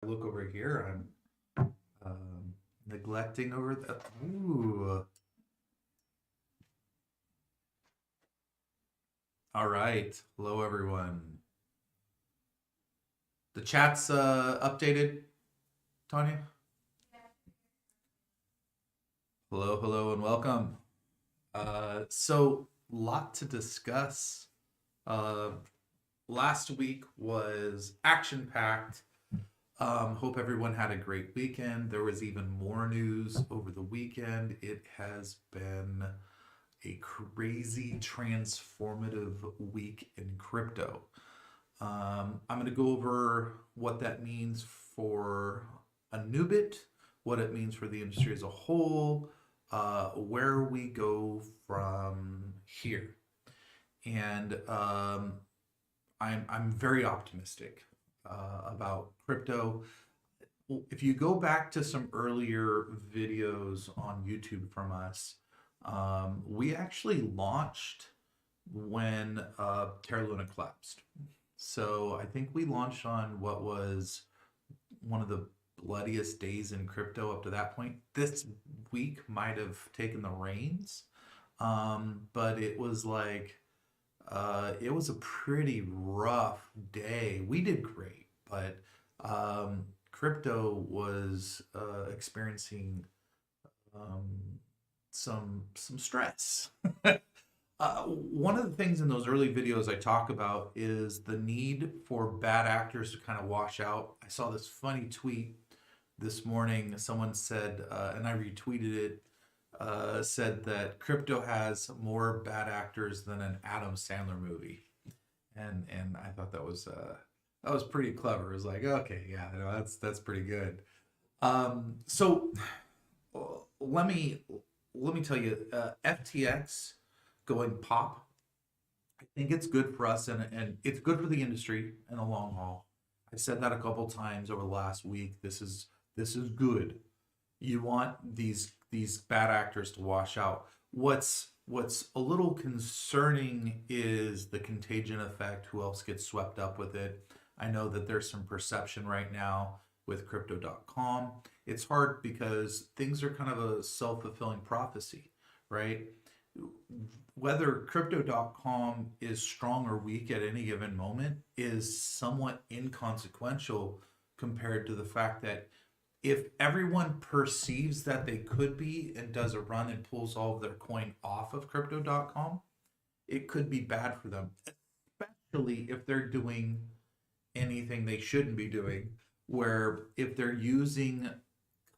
Look over here. I'm neglecting over the. Ooh. All right. Hello, everyone. The chat's updated, Tanya. Hello, hello, and welcome. So, lot to discuss. Uh, Last week was action packed. Hope everyone had a great weekend. There was even more news over the weekend. It has been a crazy transformative week in crypto. I'm going to go over what that means for Anubit, what it means for the industry as a whole, where we go from here. And I'm very optimistic about crypto. If you go back to some earlier videos on YouTube from us, we actually launched when Terra Luna collapsed. So I think we launched on what was one of the bloodiest days in crypto up to that point. This week might have taken the reins, but it was a pretty rough day. We did great, but crypto was experiencing um, some stress. One of the things in those early videos I talk about is the need for bad actors to kind of wash out. I saw this funny tweet this morning. Someone said, and I retweeted it, said that crypto has more bad actors than an Adam Sandler movie, and I thought that was pretty clever. It was like, okay, yeah, no, that's pretty good. So let me let me tell you, FTX going pop. I think it's good for us and it's good for the industry in the long haul. I said that a couple times over the last week. This is good. You want these bad actors to wash out. What's a little concerning is the contagion effect. Who else gets swept up with it? I know that there's some perception right now with crypto.com. It's hard because things are kind of a self-fulfilling prophecy, right? Whether crypto.com is strong or weak at any given moment is somewhat inconsequential compared to the fact that if everyone perceives that they could be and does a run and pulls all of their coin off of crypto.com, it could be bad for them, especially if they're doing anything they shouldn't be doing, where if they're using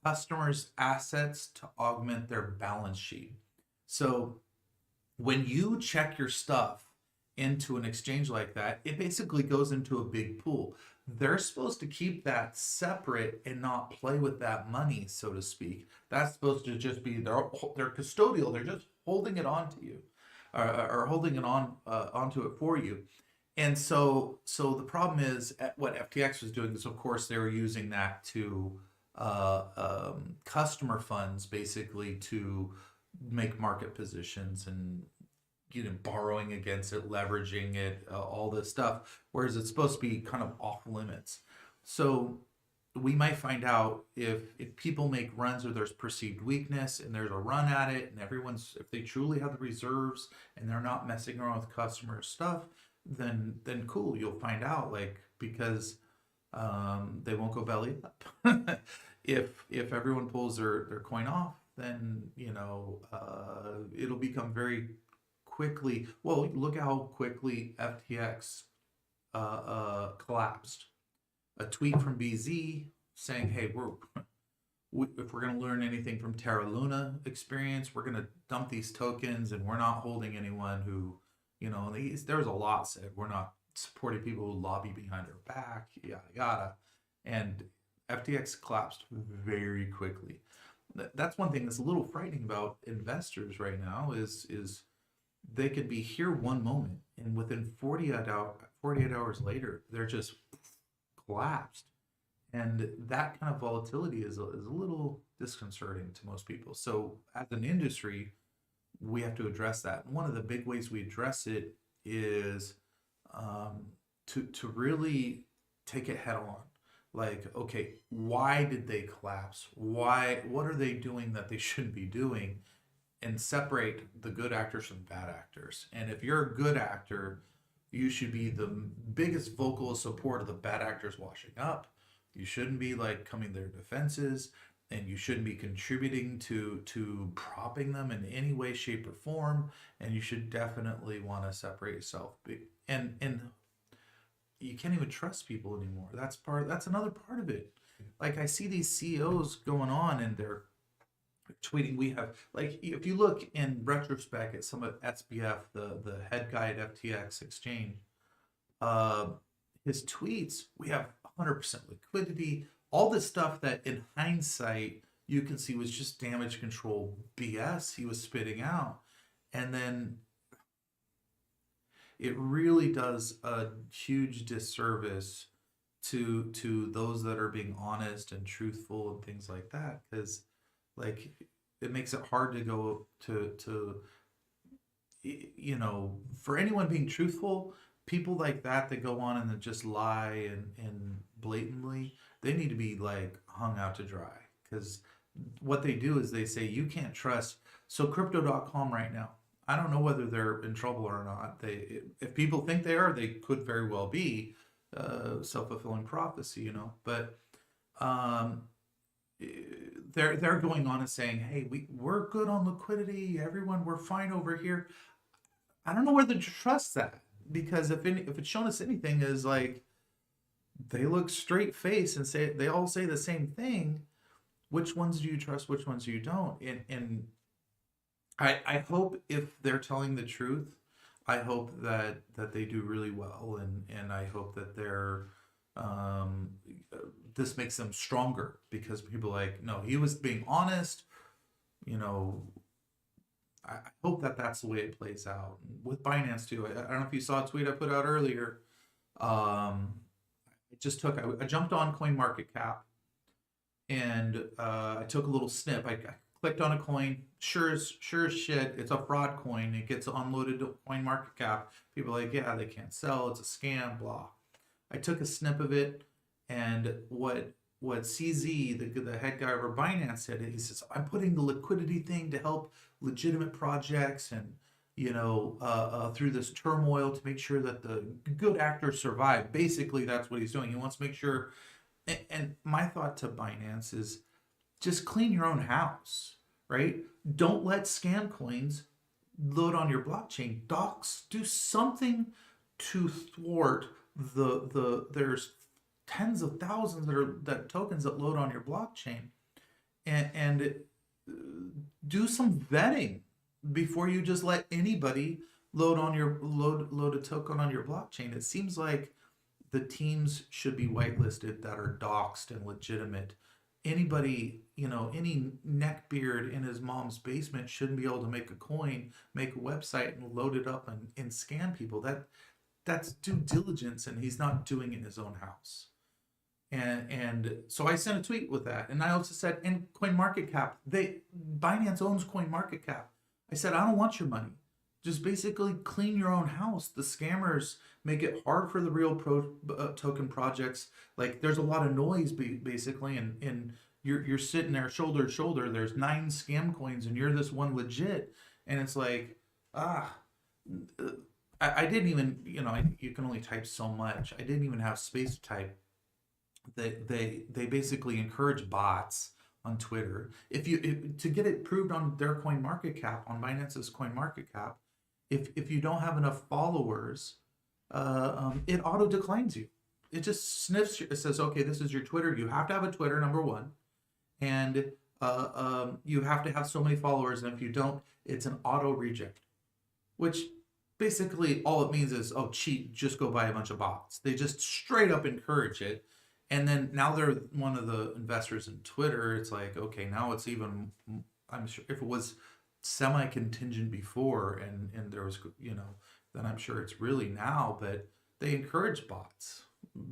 customers' assets to augment their balance sheet. So when you check your stuff into an exchange like that, it basically goes into a big pool. They're supposed to keep that separate and not play with that money, so to speak. That's supposed to just be their custodial. They're just holding it onto you, or holding it onto it for you. And so the problem is what FTX was doing is, of course, they were using that to customer funds, basically, to make market positions and borrowing against it, leveraging it, all this stuff, whereas it's supposed to be kind of off limits. So we might find out if people make runs or there's perceived weakness and there's a run at it, and everyone's, if they truly have the reserves and they're not messing around with customer stuff, then cool, you'll find out, like, because they won't go belly up. If everyone pulls their coin off, then it'll become very quickly. Well, look at how quickly FTX collapsed. A tweet from BZ saying, "Hey, if we're going to learn anything from Terra Luna experience, we're going to dump these tokens, and we're not holding anyone who, there was a lot said. We're not supporting people who lobby behind our back, yada yada." And FTX collapsed very quickly. That's one thing that's a little frightening about investors right now is they could be here one moment and within 48 hours later they're just collapsed, and that kind of volatility is a little disconcerting to most people. So as an industry, we have to address that. One of the big ways we address it is to really take it head on. like, okay, why did they collapse? What are they doing that they shouldn't be doing? And separate the good actors from bad actors. And if you're a good actor, you should be the biggest vocal support of the bad actors washing up. You shouldn't be like coming to their defenses, and you shouldn't be contributing to propping them in any way, shape, or form. And you should definitely want to separate yourself. And you can't even trust people anymore. That's another part of it. Like I see these CEOs going on and they're tweeting. We have, like, if you look in retrospect at some of SBF, the head guy at FTX exchange, uh, his tweets, we have 100% liquidity, all this stuff that in hindsight you can see was just damage control BS he was spitting out. And then it really does a huge disservice to those that are being honest and truthful and things like that, because like it makes it hard to go to for anyone being truthful. People like that go on and then just lie and blatantly, they need to be like hung out to dry, because what they do is they say you can't trust. So crypto.com right now, I don't know whether they're in trouble or not. If people think they are, they could very well be, self-fulfilling prophecy, but um they're going on and saying, hey, we're good on liquidity, everyone, we're fine over here. I don't know whether to trust that, because if it's shown us anything is like they look straight face and say, they all say the same thing. Which ones do you trust, which ones do you don't? And I hope if they're telling the truth, I hope that they do really well, and I hope that they're um this makes them stronger, because people are like, no, he was being honest. you know I hope that that's the way it plays out with Binance too. I don't know if you saw a tweet I put out earlier. I jumped on CoinMarketCap, and I took a little snip. I clicked on a coin. Sure as shit, it's a fraud coin. It gets unloaded to CoinMarketCap. People are like, yeah, they can't sell. It's a scam. Blah. I took a snip of it, and what CZ, the head guy over Binance, said, he says, I'm putting the liquidity thing to help legitimate projects, and through this turmoil, to make sure that the good actors survive. Basically, that's what he's doing. He wants to make sure. And my thought to Binance is just clean your own house, right? Don't let scam coins load on your blockchain. Docs, do something to thwart there's tens of thousands that tokens that load on your blockchain, and do some vetting before you just let anybody load a token on your blockchain. It seems like the teams should be whitelisted that are doxed and legitimate. Anybody, any neckbeard in his mom's basement shouldn't be able to make a coin, make a website, and load it up and scam people. That's due diligence, and he's not doing it in his own house. And so I sent a tweet with that, and I also said, and CoinMarketCap, Binance owns CoinMarketCap. I said, I don't want your money. Just basically clean your own house. The scammers make it hard for the real token projects. Like, there's a lot of noise basically, and you're sitting there shoulder to shoulder. There's 9 scam coins, and you're this one legit, and it's like, I didn't even, you can only type so much. I didn't even have space to type. They basically encourage bots on Twitter. To get it proved on their CoinMarketCap, on Binance's CoinMarketCap, if you don't have enough followers, it auto declines you. It just sniffs you. It says, okay, this is your Twitter. You have to have a Twitter, number one, and you have to have so many followers. And if you don't, it's an auto reject, which basically all it means is, oh, cheat, just go buy a bunch of bots. They just straight up encourage it. And then now they're one of the investors in Twitter. It's like, okay, now it's even, I'm sure if it was semi-contingent before, and there was, then I'm sure it's really now. But they encourage bots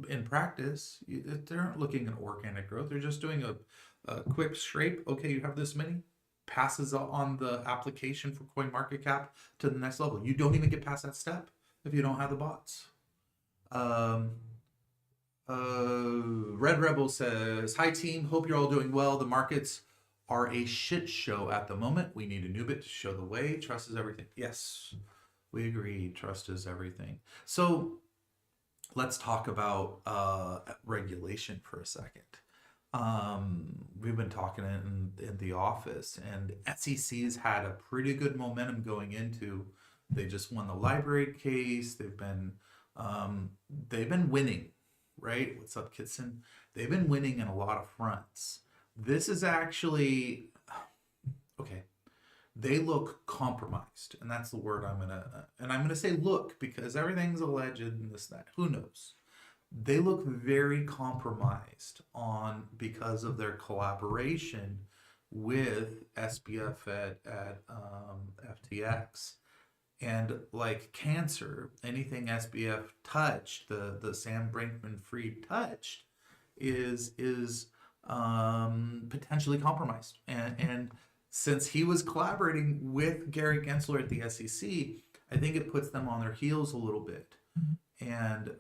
in practice. They aren't looking at organic growth. They're just doing a quick scrape. Okay, you have this many, passes on the application for CoinMarketCap to the next level. You don't even get past that step if you don't have the bots. Red Rebel says, "Hi team, hope you're all doing well. The markets are a shit show at the moment. We need Anubit to show the way. Trust is everything." Yes, we agree. Trust is everything. So let's talk about regulation for a second. We've been talking in the office, and SEC's had a pretty good momentum going into. They just won the library case. They've been winning, right? What's up, Kitson? They've been winning in a lot of fronts. This is actually okay. They look compromised, and that's the word I'm gonna say look because everything's alleged and this that. Who knows? They look very compromised on because of their collaboration with SBF at FTX. And like cancer, anything SBF touched, the Sam Brinkman-Fried touched, is potentially compromised. And since he was collaborating with Gary Gensler at the SEC, I think it puts them on their heels a little bit. And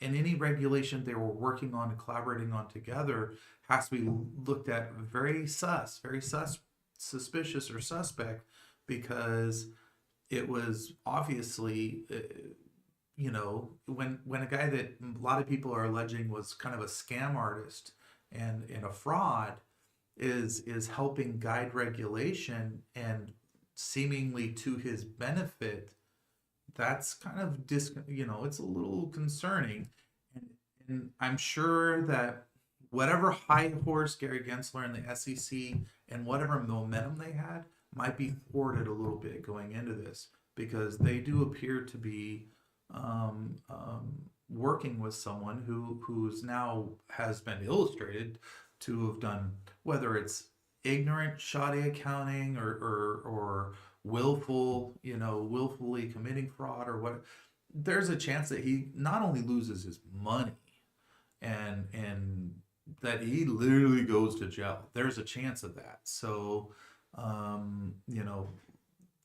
any regulation they were working on and collaborating on together has to be looked at very suspicious or suspect, because it was obviously, when a guy that a lot of people are alleging was kind of a scam artist and a fraud is helping guide regulation and seemingly to his benefit. That's kind of it's a little concerning, and I'm sure that whatever high horse Gary Gensler and the SEC and whatever momentum they had might be thwarted a little bit going into this, because they do appear to be working with someone who's now has been illustrated to have done, whether it's ignorant shoddy accounting or willfully committing fraud or what. There's a chance that he not only loses his money and that he literally goes to jail. There's a chance of that. So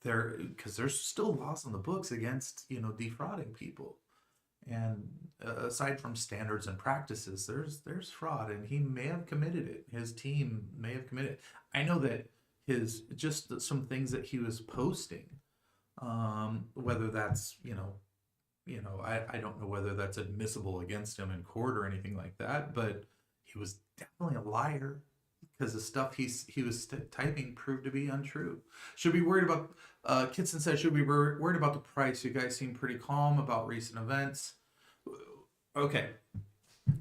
there, because there's still laws on the books against defrauding people, and aside from standards and practices, there's fraud, and he may have committed it. His team may have committed it. I know that some things that he was posting, whether that's I don't know whether that's admissible against him in court or anything like that, but he was definitely a liar, because the stuff he was typing proved to be untrue. Should be worried about, Kitson says, should be worried about the price. You guys seem pretty calm about recent events. Okay,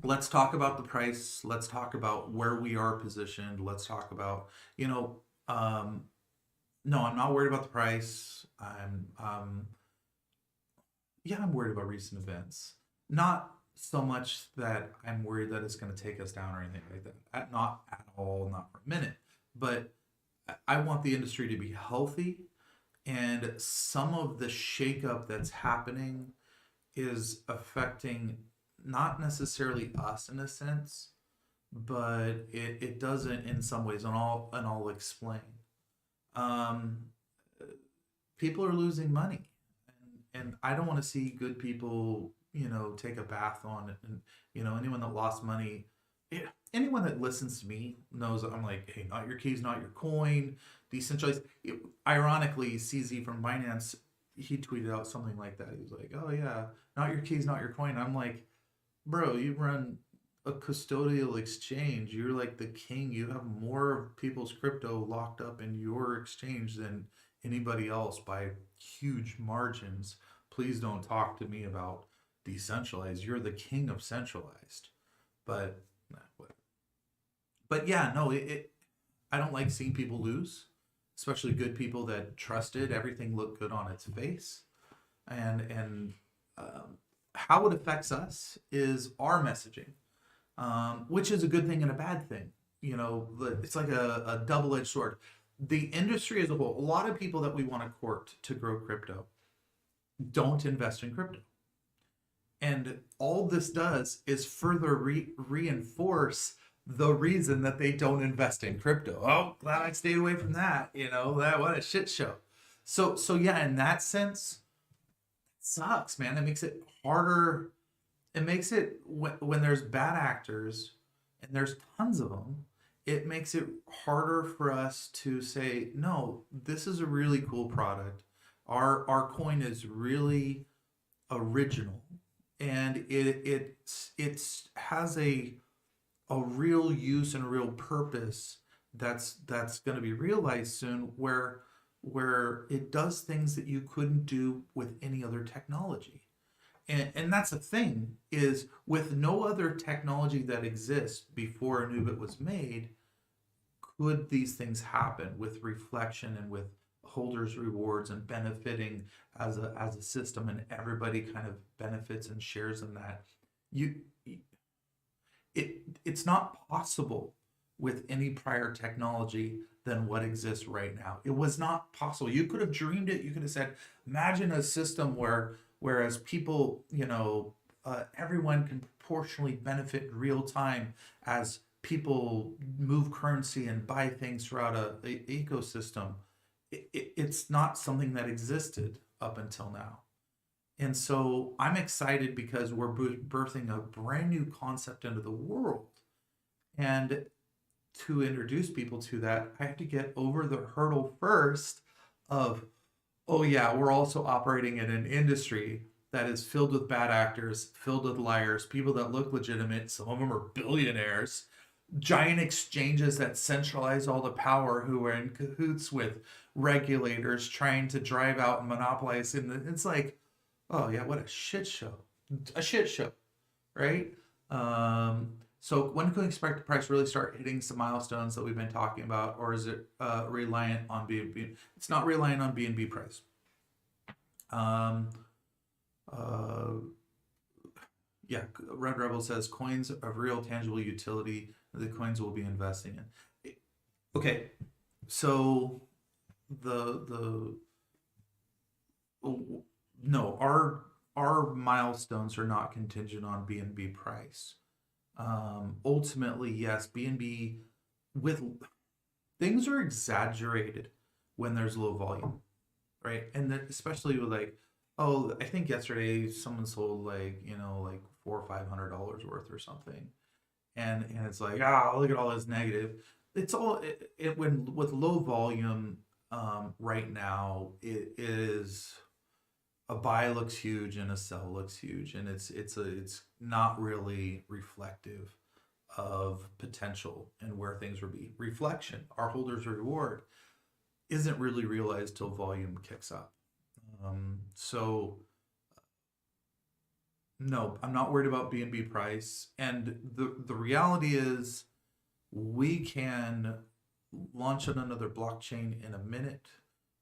let's talk about the price. Let's talk about where we are positioned. Let's talk about, no, I'm not worried about the price. I'm worried about recent events. Not so much that I'm worried that it's going to take us down or anything like that. Not at all, not for a minute. But I want the industry to be healthy, and some of the shakeup that's happening is affecting not necessarily us in a sense, but it doesn't in some ways, and I'll explain. People are losing money, and I don't want to see good people take a bath on it. And anyone that lost money, anyone that listens to me knows I'm like, hey, not your keys, not your coin, decentralized. Ironically, CZ from Binance, he tweeted out something like that. He was like, oh yeah, not your keys, not your coin. I'm like, bro, you run a custodial exchange. You're like the king. You have more of people's crypto locked up in your exchange than anybody else by huge margins. Please don't talk to me about decentralized. You're the king of centralized. But yeah, no, I don't like seeing people lose, especially good people that trusted everything looked good on its face. And how it affects us is our messaging, which is a good thing and a bad thing. It's like a double-edged sword. The industry as a whole, a lot of people that we want to court to grow crypto don't invest in crypto. And all this does is further reinforce the reason that they don't invest in crypto. Oh, glad I stayed away from that. What a shit show. So yeah, in that sense, it sucks, man. It makes it harder it makes it when there's bad actors and there's tons of them, it makes it harder for us to say no, this is a really cool product. Our coin is really original, and it's has a real use and a real purpose that's going to be realized soon, where it does things that you couldn't do with any other technology. And that's the thing, is with no other technology that exists before Anubit was made, could these things happen with reflection and with holders rewards and benefiting as a system, and everybody kind of benefits and shares in that. You it's not possible with any prior technology than what exists right now. It was not possible. You could have dreamed it. You could have said, imagine a system where, whereas people, everyone can proportionally benefit in real time as people move currency and buy things throughout a ecosystem. It's not something that existed up until now. And so I'm excited because we're birthing a brand new concept into the world. And to introduce people to that, I have to get over the hurdle first of, oh, yeah, we're also operating in an industry that is filled with bad actors, filled with liars, people that look legitimate. Some of them are billionaires, giant exchanges that centralize all the power, who are in cahoots with regulators trying to drive out and monopolize. And it's like, oh yeah, what a shit show. A shit show, right? So when can we expect the price really start hitting some milestones that we've been talking about, or is it reliant on BNB? It's not reliant on BNB price. Um, uh, yeah, Red Rebel says coins of real tangible utility. The coins we'll be investing in. Okay, so the no, our milestones are not contingent on BNB price. Ultimately, yes, BNB, with things are exaggerated when there's low volume, right? And then especially with like, oh, I think yesterday someone sold like, like $400 or $500 worth or something, and it's like, look at all this negative. It's all when with low volume, right now it is, a buy looks huge and a sell looks huge, and it's not really reflective of potential and where things will be. Reflection, our holders reward, isn't really realized till volume kicks up. So no, I'm not worried about BNB price, and the reality is we can launch on another blockchain in a minute.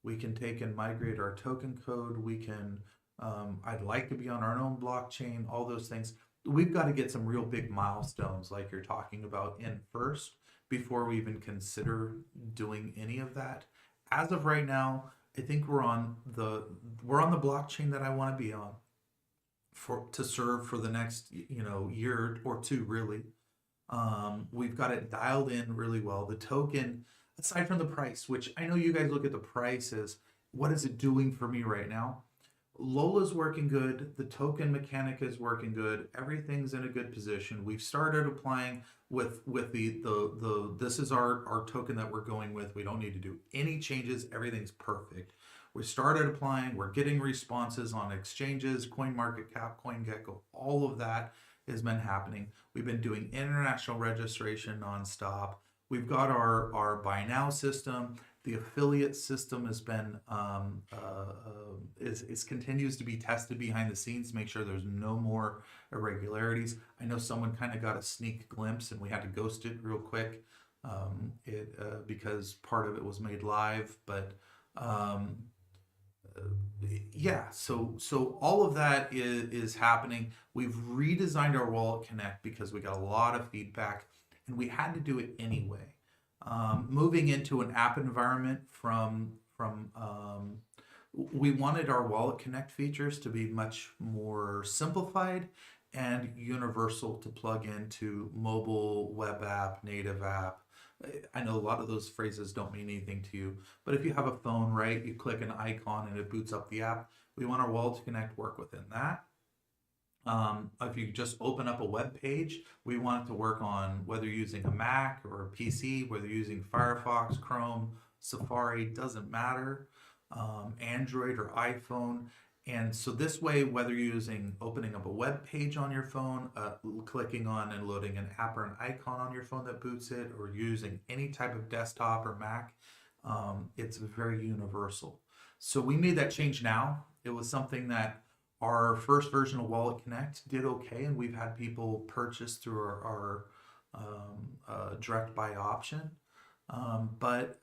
We can take and migrate our token code. We can, I'd like to be on our own blockchain, all those things. We've got to get some real big milestones like you're talking about in first before we even consider doing any of that. As of right now, I think we're on the blockchain that I want to be on to serve for the next year or two, really. We've got it dialed in really well. The token, aside from the price, which I know you guys look at the price as what is it doing for me right now? Lola's working good. The token mechanic is working good. Everything's in a good position. We've started applying with the this is our token that we're going with. We don't need to do any changes. Everything's perfect. We started applying. We're getting responses on exchanges, CoinMarketCap, CoinGecko. All of that has been happening. We've been doing international registration nonstop. We've got our buy now system. The affiliate system has been is continues to be tested behind the scenes to make sure there's no more irregularities. I know someone kind of got a sneak glimpse and we had to ghost it real quick, because part of it was made live. But yeah, so all of that is happening. We've redesigned our Wallet Connect because we got a lot of feedback, and we had to do it anyway. Moving into an app environment we wanted our Wallet Connect features to be much more simplified and universal to plug into mobile, web app, native app. I know a lot of those phrases don't mean anything to you, but if you have a phone, right, you click an icon and it boots up the app. We want our Wallet to Connect work within that. If you just open up a web page, we want it to work on whether you're using a Mac or a PC, whether you're using Firefox, Chrome, Safari, doesn't matter, Android or iPhone. And so this way, whether you're using opening up a web page on your phone, clicking on and loading an app or an icon on your phone that boots it, or using any type of desktop or Mac, it's very universal. So we made that change now. It was something that our first version of Wallet Connect did okay, and we've had people purchase through our direct buy option. But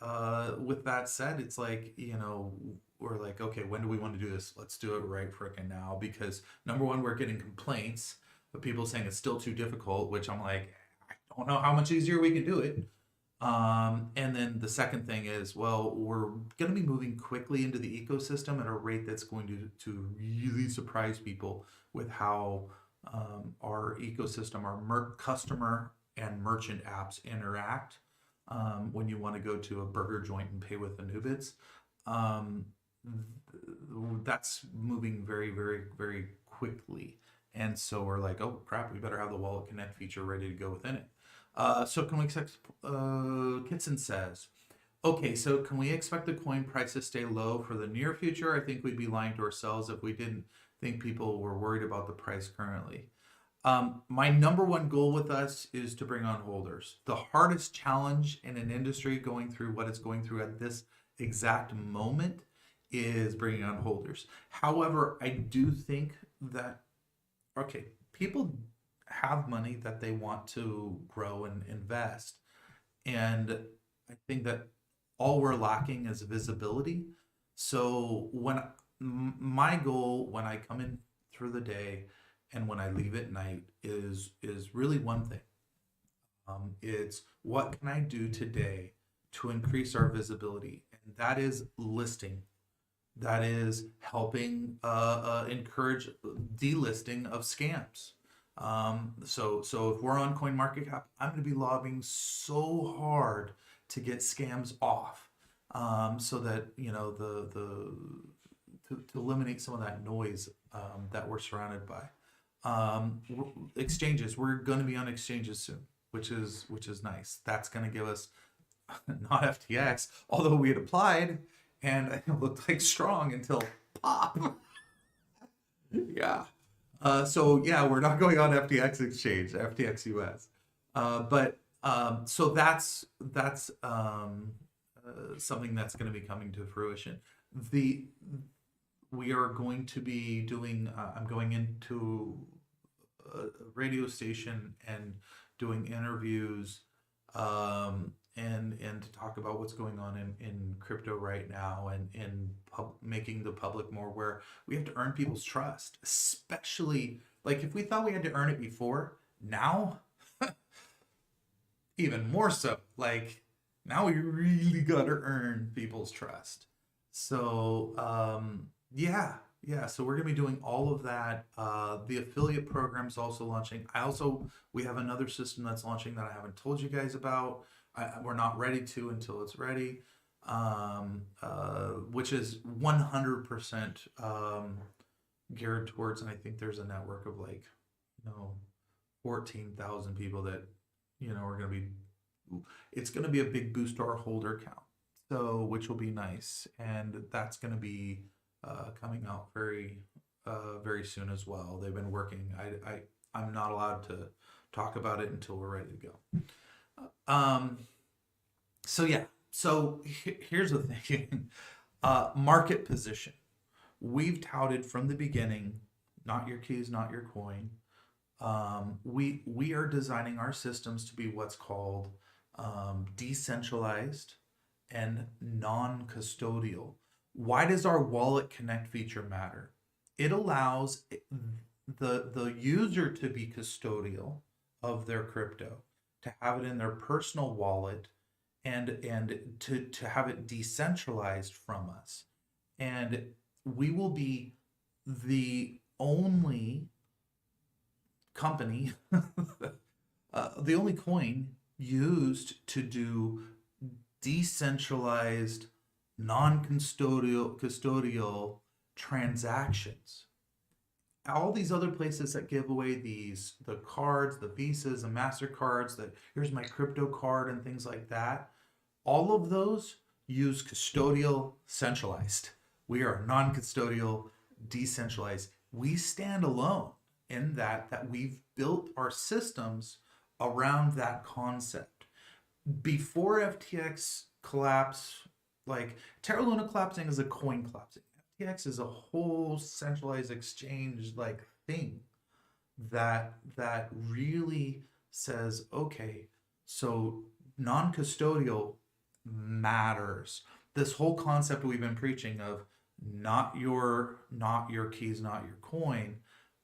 with that said, it's like, we're like, okay, when do we want to do this? Let's do it right frickin' now. Because number one, we're getting complaints of people saying it's still too difficult, which I'm like, I don't know how much easier we can do it. And then the second thing is, well, we're going to be moving quickly into the ecosystem at a rate that's going to really surprise people with how our ecosystem, our customer and merchant apps interact when you want to go to a burger joint and pay with Anubits. Um, that's moving very, very, very quickly. And so we're like, oh crap, we better have the Wallet Connect feature ready to go within it. So can we expect, Kitson says, okay, so can we expect the coin price to stay low for the near future? I think we'd be lying to ourselves if we didn't think people were worried about the price currently. My number one goal with us is to bring on holders. The hardest challenge in an industry going through what it's going through at this exact moment is bringing on holders. However, I do think that, okay, people have money that they want to grow and invest. And I think that all we're lacking is visibility. So my goal when I come in through the day and when I leave at night is really one thing. It's what can I do today to increase our visibility? And that is listing. That is helping encourage delisting of scams. So if we're on CoinMarketCap, I'm going to be lobbying so hard to get scams off, so that to eliminate some of that noise that we're surrounded by. Exchanges, we're going to be on exchanges soon, which is nice. That's going to give us not FTX, although we had applied and it looked like strong until pop. Yeah. So yeah, we're not going on FTX exchange, FTX US. But so that's something that's going to be coming to fruition. We are going to be doing. I'm going into a radio station and doing interviews, and to talk about what's going on in crypto right now, and making the public more aware. We have to earn people's trust, especially like if we thought we had to earn it before, now even more so. Like now we really got to earn people's trust. So yeah. So we're gonna be doing all of that. The affiliate program's also launching. We have another system that's launching that I haven't told you guys about. We're not ready to until it's ready, which is 100% geared towards, and I think there's a network of 14,000 people that, are going to be, it's going to be a big boost to our holder count. So, which will be nice. And that's going to be coming out very, very soon as well. They've been working. I'm not allowed to talk about it until we're ready to go. So yeah, so here's the thing. Market position. We've touted from the beginning, not your keys, not your coin. We are designing our systems to be what's called decentralized and non-custodial. Why does our Wallet Connect feature matter? It allows the user to be custodial of their crypto, to have it in their personal wallet, and to have it decentralized from us. And we will be the only company, the only coin used to do decentralized, non-custodial transactions all these other places that give away the cards, the Visas, the MasterCards, that here's my crypto card and things like that, all of those use custodial centralized. We are non-custodial, decentralized. We stand alone in that we've built our systems around that concept. Before FTX collapse, like Terra Luna collapsing is a coin collapsing. FTX is a whole centralized exchange like thing that really says, okay, so non-custodial matters. This whole concept we've been preaching of not your keys, not your coin,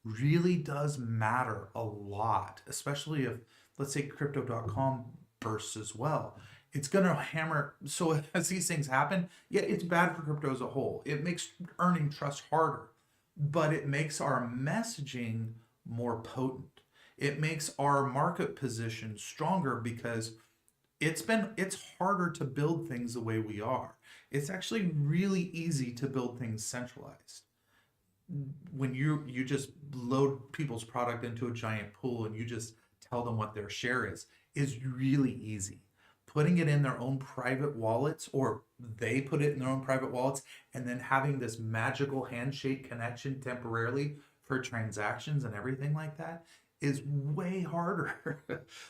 really does matter a lot, especially if, let's say, crypto.com bursts as well. It's going to hammer. So as these things happen, yeah, it's bad for crypto as a whole. It makes earning trust harder, but it makes our messaging more potent. It makes our market position stronger because it's harder to build things the way we are. It's actually really easy to build things centralized. When you just load people's product into a giant pool and you just tell them what their share is really easy. Putting it in their own private wallets, or they put it in their own private wallets, and then having this magical handshake connection temporarily for transactions and everything like that is way harder.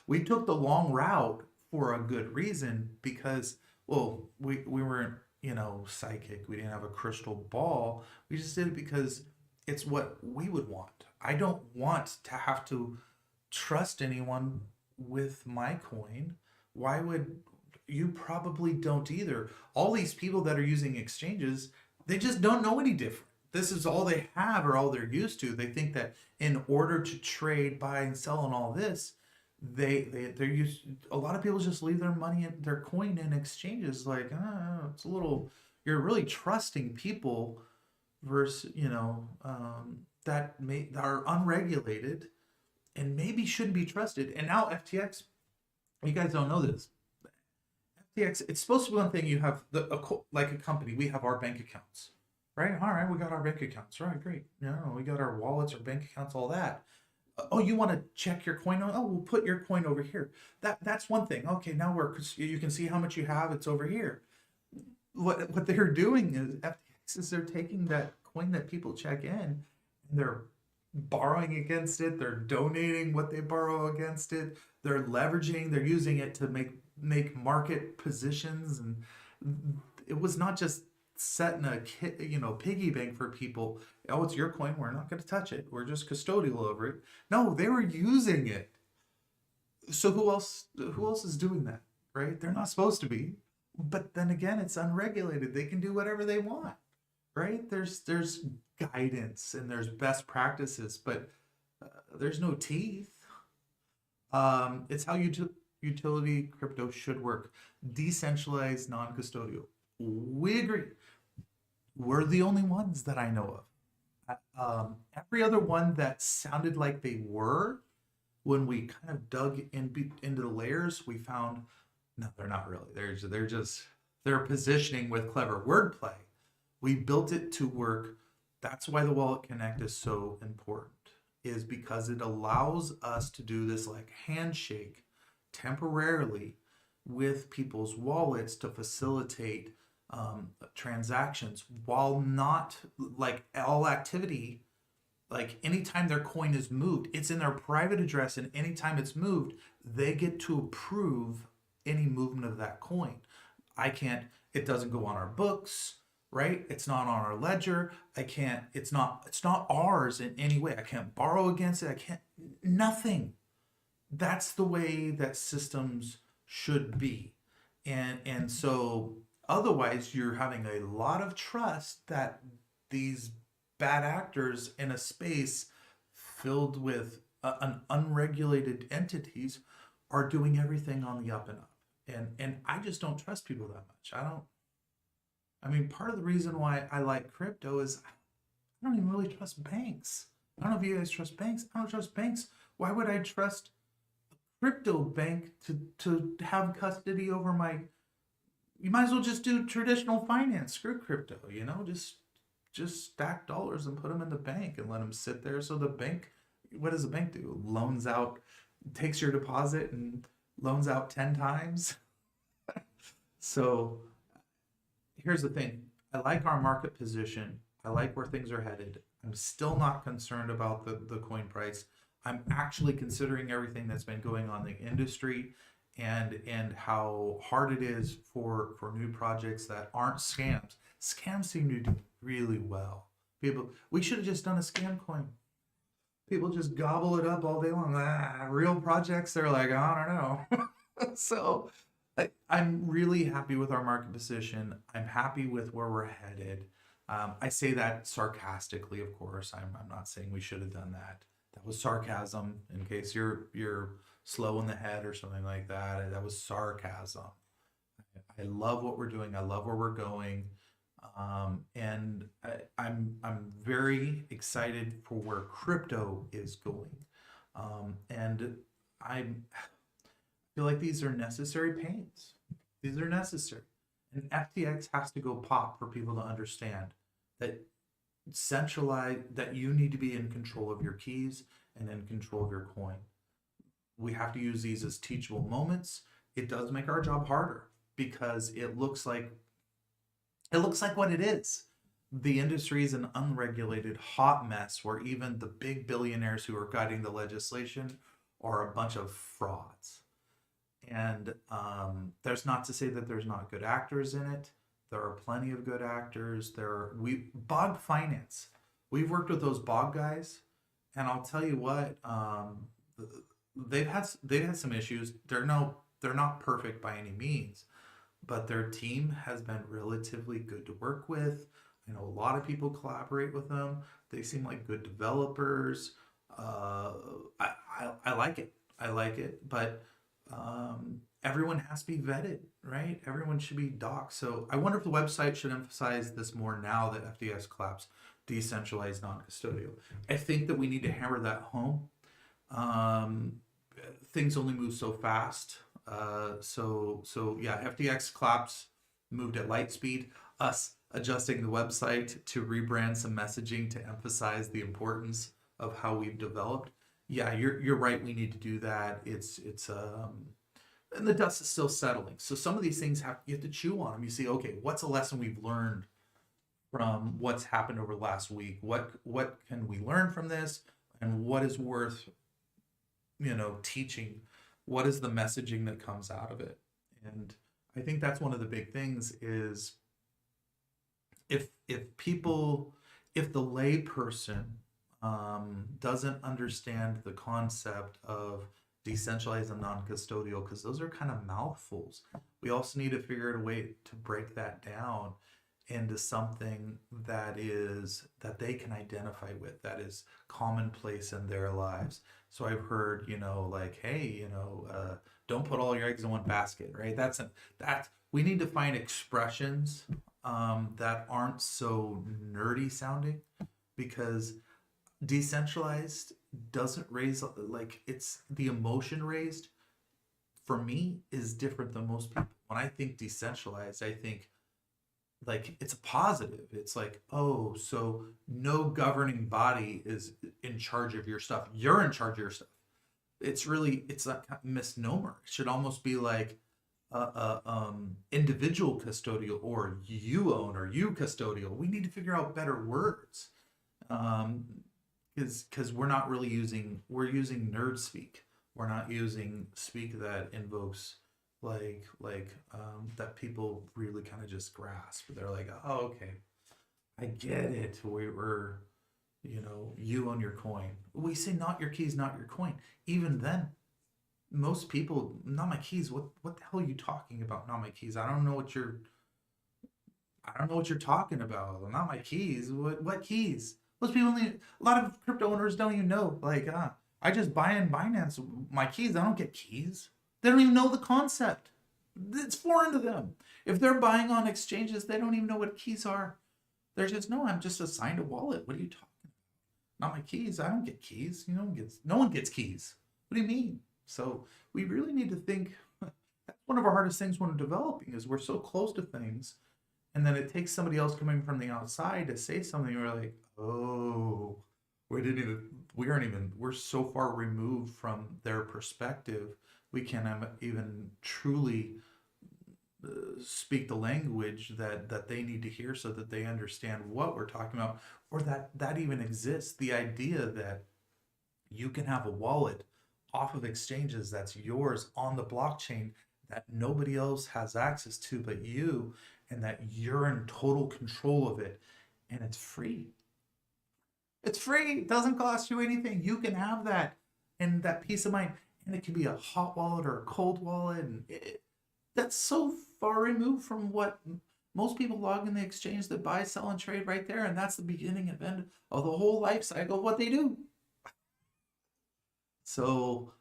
We took the long route for a good reason because, well, we weren't, psychic. We didn't have a crystal ball. We just did it because it's what we would want. I don't want to have to trust anyone with my coin. Why would you? Probably don't either. All these people that are using exchanges, they just don't know any different. This is all they have or all they're used to. They think that in order to trade, buy and sell and all this, they're used. A lot of people just leave their money and their coin in exchanges. Like, it's a little. You're really trusting people versus that are unregulated and maybe shouldn't be trusted. And now FTX, you guys don't know this. FTX, it's supposed to be one thing. You have like a company. We have our bank accounts, right? All right, we got our bank accounts, right? Great. We got our wallets, our bank accounts, all that. Oh, you want to check your coin? Oh, we'll put your coin over here. That's one thing. Okay, now you can see how much you have. It's over here. What they're doing is FTX is they're taking that coin that people check in and they're borrowing against it. They're donating what they borrow against it. They're leveraging. They're using it to make market positions, and it was not just setting a piggy bank for people. Oh, it's your coin. We're not going to touch it. We're just custodial over it. No, they were using it. So who else? Who else is doing that? Right? They're not supposed to be. But then again, it's unregulated. They can do whatever they want. Right? There's guidance and there's best practices, but there's no teeth. It's how utility crypto should work. Decentralized, non-custodial. We agree. We're the only ones that I know of. Every other one that sounded like they were, when we kind of dug into the layers, we found no, they're not really. They're positioning with clever wordplay. We built it to work. That's why the Wallet Connect is so important, is because it allows us to do this like handshake temporarily with people's wallets to facilitate transactions, while not like all activity. Like anytime their coin is moved, it's in their private address, and anytime it's moved, they get to approve any movement of that coin. I can't. It doesn't go on our books, right? It's not on our ledger. I can't. It's not ours in any way. I can't borrow against it. I can't. Nothing. That's the way that systems should be, and so otherwise you're having a lot of trust that these bad actors in a space filled with unregulated entities are doing everything on the up and up. And I just don't trust people that much. I mean, part of the reason why I like crypto is I don't even really trust banks. I don't know if you guys trust banks. I don't trust banks. Why would I trust a crypto bank to have custody over my? You might as well just do traditional finance. Screw crypto, just just stack dollars and put them in the bank and let them sit there. So the bank, what does the bank do? Loans out, takes your deposit and loans out 10 times. So here's the thing. I like our market position. I like where things are headed. I'm still not concerned about the coin price. I'm actually considering everything that's been going on in the industry and how hard it is for new projects that aren't scams. Scams seem to do really well. People, we should have just done a scam coin. People just gobble it up all day long. Real projects, they're like, I don't know. So I'm really happy with our market position. I'm happy with where we're headed. I say that sarcastically, of course. I'm not saying we should have done that. That was sarcasm. In case you're slow in the head or something like that, that was sarcasm. I love what we're doing. I love where we're going, and I'm very excited for where crypto is going, and I feel like these are necessary pains. These are necessary, and FTX has to go pop for people to understand that that you need to be in control of your keys and in control of your coin. We have to use these as teachable moments. It does make our job harder because it looks like what it is. The industry is an unregulated hot mess where even the big billionaires who are guiding the legislation are a bunch of frauds. And there's not to say that there's not good actors in it. There are plenty of good actors. Bog Finance. We've worked with those Bog guys, and I'll tell you what, they've had some issues. They're not perfect by any means, but their team has been relatively good to work with. I know a lot of people collaborate with them. They seem like good developers. I like it. I like it, but everyone has to be vetted, right? Everyone should be doxxed. So I wonder if the website should emphasize this more now that FTX collapsed, decentralized, non-custodial. I think that we need to hammer that home. Um, Things only move so fast. So yeah, FTX collapse moved at light speed. Us adjusting the website to rebrand some messaging to emphasize the importance of how we've developed. Yeah, you're right. We need to do that. It's and the dust is still settling. So some of these things you have to chew on them. You see, okay, what's a lesson we've learned from what's happened over the last week? What can we learn from this? And what is worth teaching? What is the messaging that comes out of it? And I think that's one of the big things is if the layperson doesn't understand the concept of decentralized and non-custodial, because those are kind of mouthfuls. We also need to figure out a way to break that down into something that they can identify with, that is commonplace in their lives. So I've heard, like, hey, don't put all your eggs in one basket, right? We need to find expressions that aren't so nerdy sounding, because decentralized doesn't raise, like, it's the emotion raised for me is different than most people. When I think decentralized, I think like it's a positive. It's like, oh, so no governing body is in charge of your stuff. You're in charge of your stuff. It's a misnomer. It should almost be like individual custodial, or you own, or you custodial. We need to figure out better words. Because we're using nerd speak. We're not using speak that invokes that people really kind of just grasp. They're like, oh, okay, I get it. We're you own your coin. We say not your keys, not your coin. Even then, most people, not my keys. What the hell are you talking about? Not my keys. I don't know what you're talking about. Not my keys. What keys? Most people, a lot of crypto owners don't even know. Like, I just buy in Binance my keys. I don't get keys. They don't even know the concept. It's foreign to them. If they're buying on exchanges, they don't even know what keys are. They're just, no, I'm just assigned a wallet. What are you talking about? Not my keys. I don't get keys. No one gets keys. What do you mean? So we really need to think. That's one of our hardest things when developing is we're so close to things, And then it takes somebody else coming from the outside to say something. We're like, oh, we're so far removed from their perspective. We can't even truly speak the language that they need to hear so that they understand what we're talking about, or that even exists. The idea that you can have a wallet off of exchanges that's yours on the blockchain that nobody else has access to but you, and that you're in total control of it, and it's free. It's free. It doesn't cost you anything. You can have that and that peace of mind. And it can be a hot wallet or a cold wallet. And that's so far removed from what most people log in the exchange that buy, sell, and trade right there. And that's the beginning and end of the whole life cycle of what they do. So,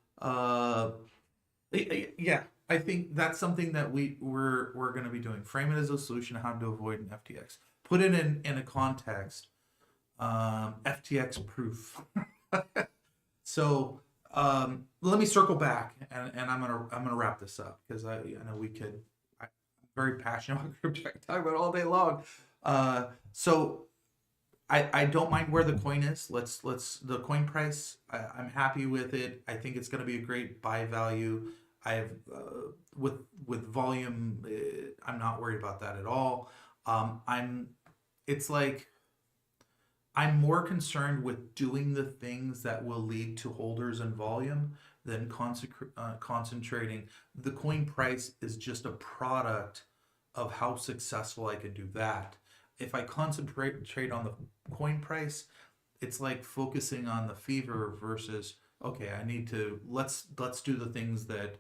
yeah, I think that's something that we're going to be doing. Frame it as a solution, how to avoid an FTX. Put it in a context. FTX proof. So let me circle back, and I'm gonna wrap this up because I know I'm very passionate about crypto. I can talk about it all day long. So I don't mind where the coin is. Let's the coin price. I'm happy with it. I think it's going to be a great buy value. I've with volume, I'm not worried about that at all. I'm it's like I'm more concerned with doing the things that will lead to holders and volume than concentrating. The coin price is just a product of how successful I can do that. If I concentrate on the coin price, it's like focusing on the fever versus, okay, I need to let's do the things that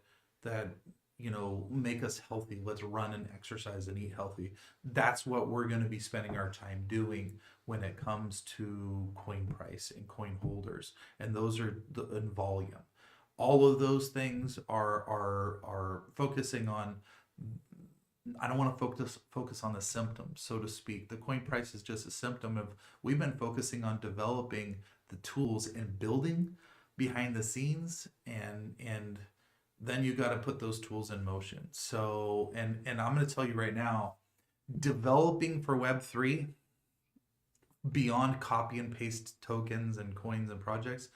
make us healthy. Let's run and exercise and eat healthy. That's what we're going to be spending our time doing when it comes to coin price and coin holders, and those are in volume. All of those things are focusing on. I don't want to focus on the symptoms, so to speak. The coin price is just a symptom of we've been focusing on developing the tools and building behind the scenes, and then you got to put those tools in motion. So, and I'm going to tell you right now, developing for Web3 beyond copy and paste tokens and coins and projects,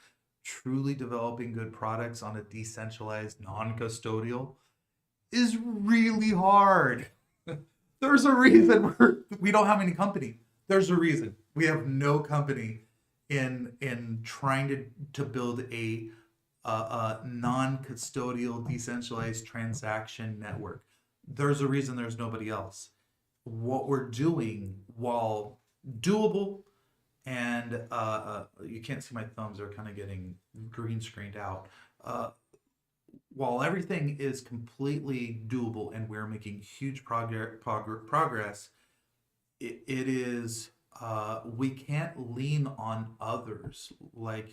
truly developing good products on a decentralized, non-custodial is really hard. There's a reason we don't have any company. There's a reason we have no company in trying to build a non-custodial decentralized transaction network. There's a reason there's nobody else. What we're doing, while doable, and you can't see my thumbs, they're kind of getting green screened out. While everything is completely doable and we're making huge progress, it is we can't lean on others. Like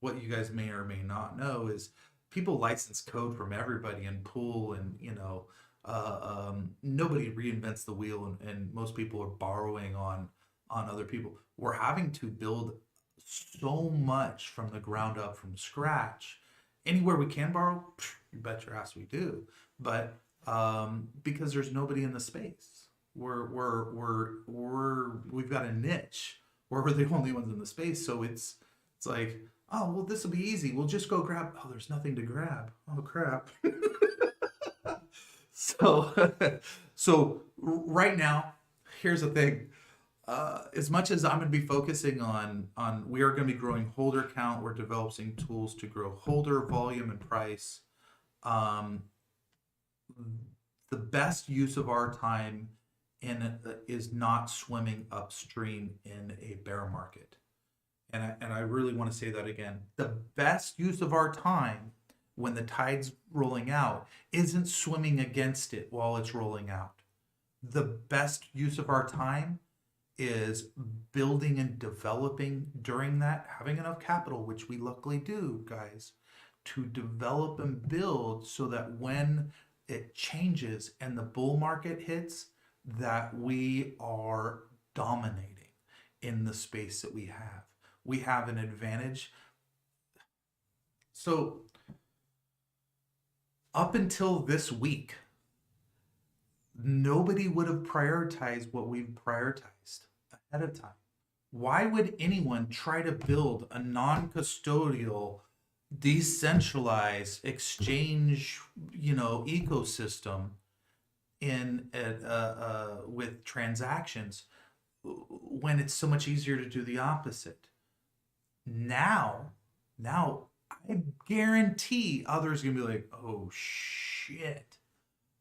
what you guys may or may not know is people license code from everybody and pool, and nobody reinvents the wheel, and most people are borrowing on other people. We're having to build so much from the ground up, from scratch. Anywhere we can borrow, you bet your ass we do. But because there's nobody in the space, we've got a niche where we're the only ones in the space. So it's like, oh well, this will be easy. We'll just go grab. Oh, there's nothing to grab. Oh crap. So so right now, here's the thing. As much as I'm going to be focusing on we are going to be growing holder count. We're developing tools to grow holder volume and price. Um, the best use of our time is not swimming upstream in a bear market. And I really want to say that again. The best use of our time when the tide's rolling out isn't swimming against it while it's rolling out. The best use of our time is building and developing during that, having enough capital, which we luckily do, guys, to develop and build so that when it changes and the bull market hits, that we are dominating in the space that we have. We have an advantage. So up until this week, nobody would have prioritized what we've prioritized ahead of time. Why would anyone try to build a non-custodial, decentralized exchange, ecosystem with transactions when it's so much easier to do the opposite? Now, I guarantee others are gonna be like, oh shit,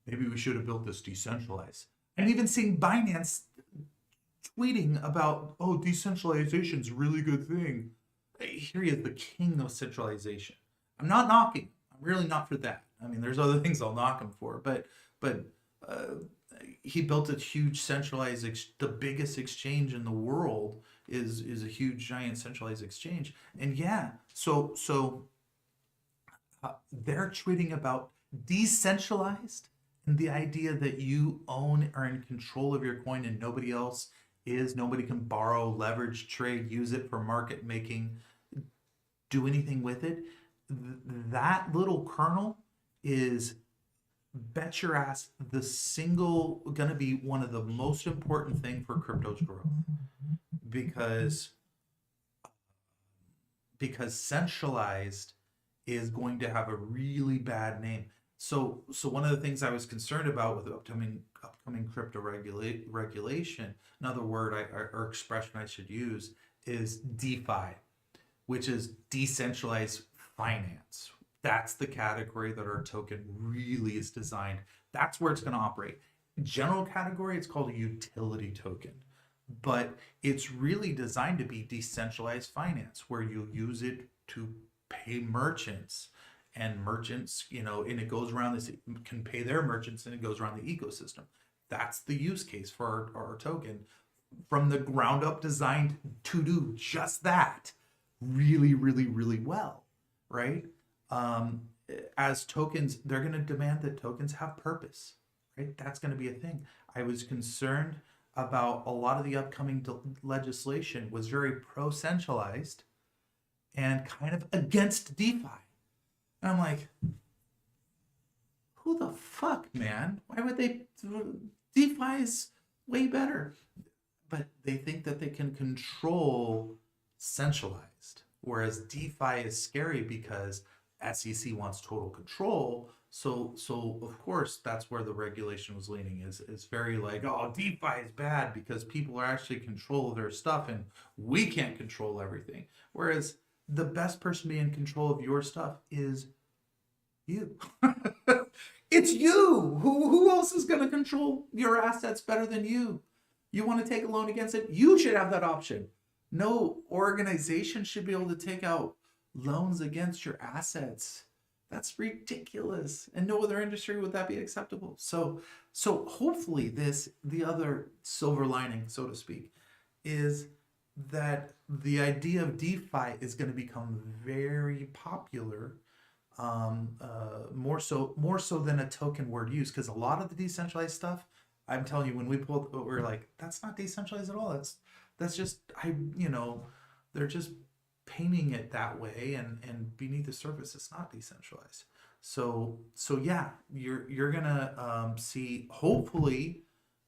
maybe we should have built this decentralized. I'm even seeing Binance tweeting about, oh, decentralization is a really good thing. Here he is, the king of centralization. I'm not knocking. I'm really not for that. I mean, there's other things I'll knock him for, but uh, he built a huge centralized, the biggest exchange in the world is a huge, giant centralized exchange. And yeah, so they're tweeting about decentralized and the idea that you own or in control of your coin and nobody else is. Nobody can borrow, leverage, trade, use it for market making, do anything with it. That little kernel is, bet your ass, the single gonna be one of the most important thing for crypto's growth, because centralized is going to have a really bad name. So one of the things I was concerned about with upcoming crypto regulation, another word or expression I should use, is DeFi, which is decentralized finance. That's the category that our token really is designed. That's where it's going to operate. General category, it's called a utility token, but it's really designed to be decentralized finance, where you'll use it to pay merchants, and merchants, and it goes around this, can pay their merchants, and it goes around the ecosystem. That's the use case for our token, from the ground up designed to do just that really, really, really well, right? As tokens, they're going to demand that tokens have purpose, right? That's going to be a thing. I was concerned about a lot of the upcoming legislation was very pro-centralized and kind of against DeFi. And I'm like, who the fuck, man? Why would they? DeFi is way better. But they think that they can control centralized, whereas DeFi is scary because SEC wants total control. So of course that's where the regulation was leaning. Is very like, oh, DeFi is bad because people are actually control of their stuff and we can't control everything. Whereas the best person being in control of your stuff is you. It's you. Who else is going to control your assets better than you? You want to take a loan against it? You should have that option. No organization should be able to take out loans against your assets. That's ridiculous. And no other industry would that be acceptable. So hopefully the other silver lining, so to speak, is that the idea of DeFi is going to become very popular, more so than a token word use, because a lot of the decentralized stuff, I'm telling you, when we're like, that's not decentralized at all. That's just, they're just painting it that way, and beneath the surface, it's not decentralized. So yeah, you're gonna see hopefully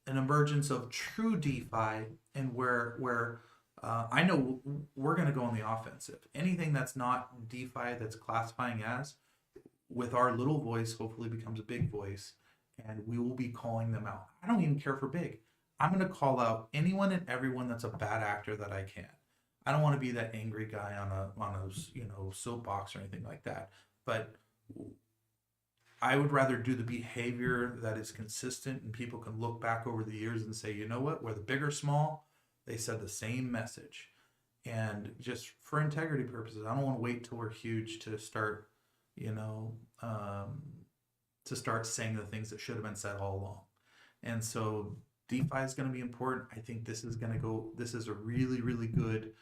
an emergence of true DeFi, and where I know we're gonna go on the offensive. Anything that's not DeFi, that's classifying as, with our little voice, hopefully becomes a big voice, and we will be calling them out. I don't even care for big. I'm going to call out anyone and everyone that's a bad actor that I can. I don't want to be that angry guy on a soapbox or anything like that. But I would rather do the behavior that is consistent and people can look back over the years and say, you know what, whether big or small, they said the same message. And just for integrity purposes, I don't want to wait till we're huge to start, to start saying the things that should have been said all along. And so DeFi is going to be important. I think this is a really, really good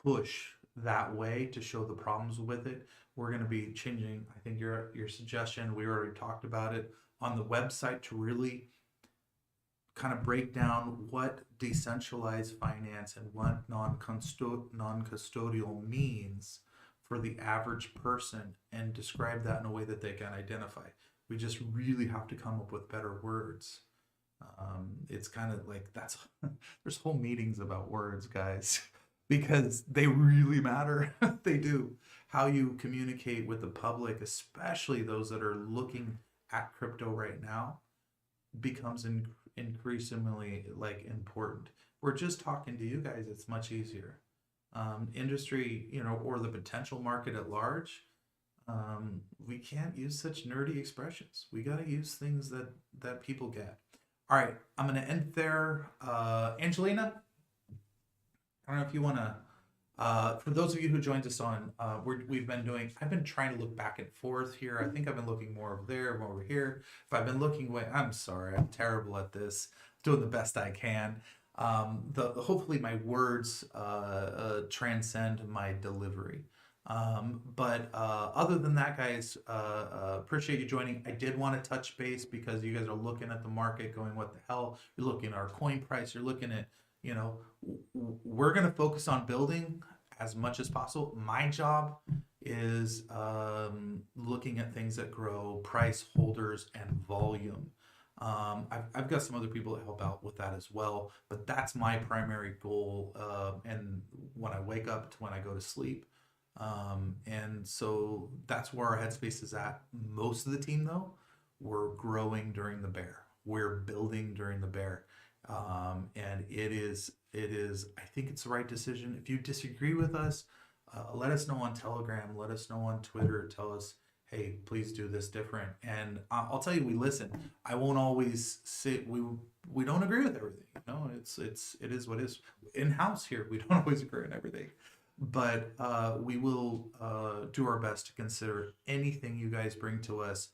push that way to show the problems with it. We're going to be changing, I think your suggestion, we already talked about it on the website, to really kind of break down what decentralized finance and what non-custodial means for the average person, and describe that in a way that they can identify. We just really have to come up with better words. It's kind of like that's there's whole meetings about words, guys, because they really matter. They do. How you communicate with the public, especially those that are looking at crypto right now, becomes increasingly like important. We're just talking to you guys, it's much easier. Industry, or the potential market at large, we can't use such nerdy expressions. We got to use things that people get. All right, I'm gonna end there. Angelina, I don't know if you want to. For those of you who joined us on, we've been doing. I've been trying to look back and forth here. I think I've been looking more over there, more over here. If I've been looking away, I'm sorry. I'm terrible at this. Doing the best I can. Hopefully my words transcend my delivery. But other than that, guys, appreciate you joining. I did want to touch base because you guys are looking at the market going, what the hell? You're looking at our coin price. You're looking at, we're going to focus on building as much as possible. My job is looking at things that grow price, holders, and volume. I've got some other people that help out with that as well, but that's my primary goal. And when I wake up to when I go to sleep. And so that's where our headspace is at. Most of the team, though, we're growing during the bear. We're building during the bear. And it is, I think it's the right decision. If you disagree with us, let us know on Telegram, let us know on Twitter, tell us, hey, please do this different. And I'll tell you, we listen. I won't always say we don't agree with everything. It is what it is. In-house here, we don't always agree on everything. But we will do our best to consider anything you guys bring to us.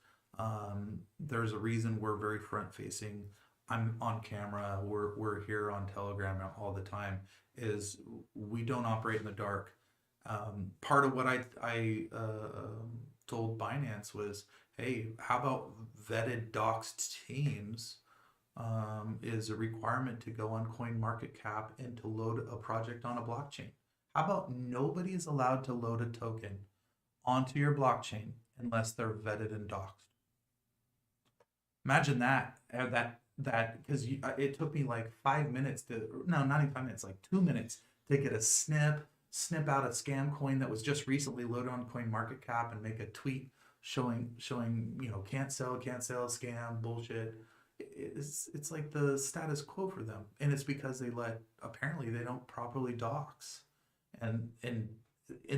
There's a reason we're very front facing. I'm on camera. We're here on Telegram all the time. Is we don't operate in the dark. Part of what I told Binance was, hey, how about vetted doxed teams is a requirement to go on CoinMarketCap and to load a project on a blockchain. How about nobody is allowed to load a token onto your blockchain unless they're vetted and doxed? Imagine that because it took me like 5 minutes no, not even 5 minutes, like 2 minutes to get a snip out a scam coin that was just recently loaded on CoinMarketCap and make a tweet showing can't sell, scam, bullshit. It's like the status quo for them, and it's because they apparently they don't properly dox. And in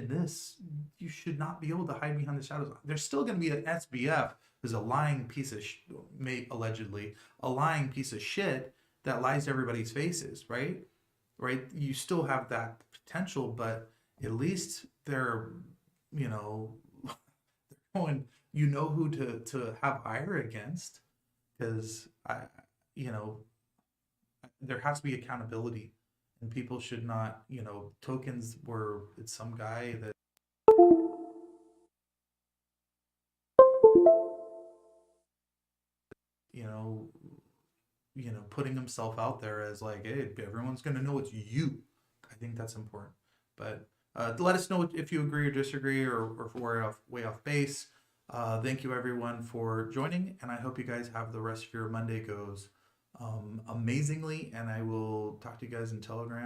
this, you should not be able to hide behind the shadows. There's still going to be an SBF who's a lying piece of allegedly a lying piece of shit that lies to everybody's faces, right? Right? You still have that potential, but at least they're going. You know who to have ire against, because there has to be accountability. And people should not, tokens where it's some guy that, putting himself out there as like, hey, everyone's going to know it's you. I think that's important. But let us know if you agree or disagree, or if we're way off base. Thank you, everyone, for joining. And I hope you guys have the rest of your Monday goes amazingly. And I will talk to you guys in Telegram.